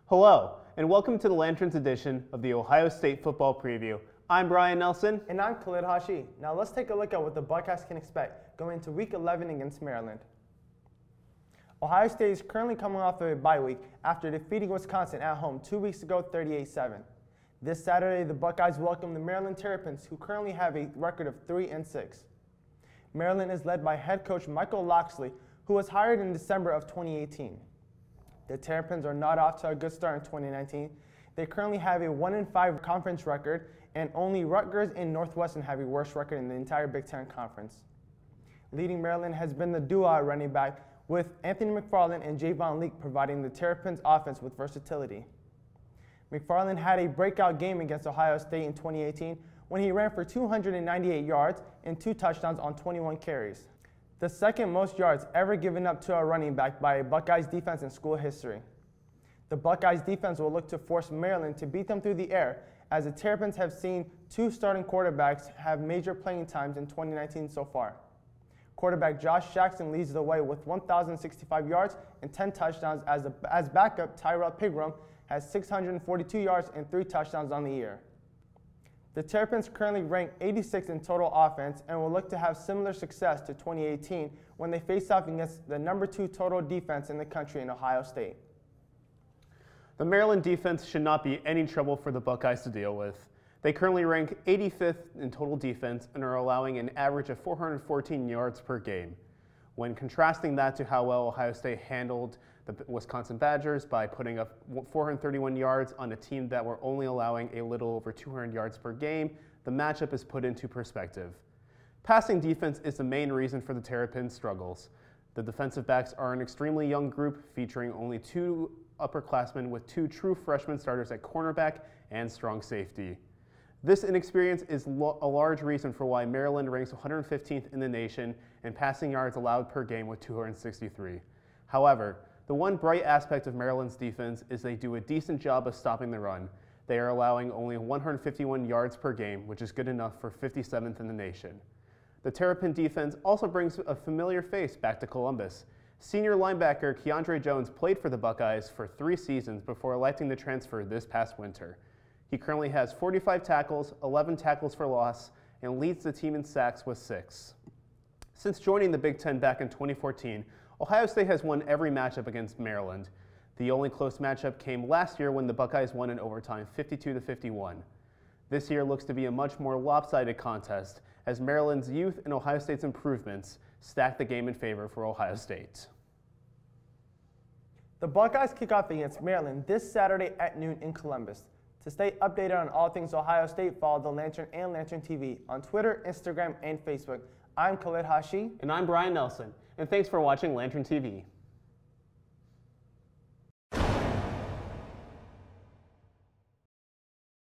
Hello, and welcome to the Lanterns edition of the Ohio State Football Preview. I'm Brian Nelson. And I'm Khalid. Now let's take a look at what the Buckeyes can expect going into Week 11 against Maryland. Ohio State is currently coming off of a bye week after defeating Wisconsin at home 2 weeks ago, 38-7. This Saturday, the Buckeyes welcome the Maryland Terrapins, who currently have a record of 3-6. Maryland is led by head coach Michael Locksley, who was hired in December of 2018. The Terrapins are not off to a good start in 2019. They currently have a 1-5 conference record, and only Rutgers and Northwestern have a worse record in the entire Big Ten Conference. Leading Maryland has been the duo at running back, with Anthony McFarland and Javon Leake providing the Terrapins offense with versatility. McFarland had a breakout game against Ohio State in 2018 when he ran for 298 yards and 2 touchdowns on 21 carries, the second most yards ever given up to a running back by a Buckeyes defense in school history. The Buckeyes defense will look to force Maryland to beat them through the air, as the Terrapins have seen 2 starting quarterbacks have major playing times in 2019 so far. Quarterback Josh Jackson leads the way with 1,065 yards and 10 touchdowns, as backup Tyrell Pigram has 642 yards and 3 touchdowns on the year. The Terrapins currently rank 86 in total offense and will look to have similar success to 2018 when they face off against the number 2 total defense in the country in Ohio State. The Maryland defense should not be any trouble for the Buckeyes to deal with. They currently rank 85th in total defense and are allowing an average of 414 yards per game. When contrasting that to how well Ohio State handled the Wisconsin Badgers by putting up 431 yards on a team that were only allowing a little over 200 yards per game, the matchup is put into perspective. Passing defense is the main reason for the Terrapins' struggles. The defensive backs are an extremely young group featuring only 2 upperclassmen with 2 true freshman starters at cornerback and strong safety. This inexperience is a large reason for why Maryland ranks 115th in the nation in passing yards allowed per game with 263. However, the one bright aspect of Maryland's defense is they do a decent job of stopping the run. They are allowing only 151 yards per game, which is good enough for 57th in the nation. The Terrapin defense also brings a familiar face back to Columbus. Senior linebacker Keandre Jones played for the Buckeyes for 3 seasons before electing to transfer this past winter. He currently has 45 tackles, 11 tackles for loss, and leads the team in sacks with 6. Since joining the Big Ten back in 2014, Ohio State has won every matchup against Maryland. The only close matchup came last year when the Buckeyes won in overtime 52-51. This year looks to be a much more lopsided contest, as Maryland's youth and Ohio State's improvements stack the game in favor for Ohio State. The Buckeyes kick off against Maryland this Saturday at noon in Columbus. To stay updated on all things Ohio State, follow The Lantern and Lantern TV on Twitter, Instagram, and Facebook. I'm Khalid. And I'm Brian Nelson. And thanks for watching Lantern TV.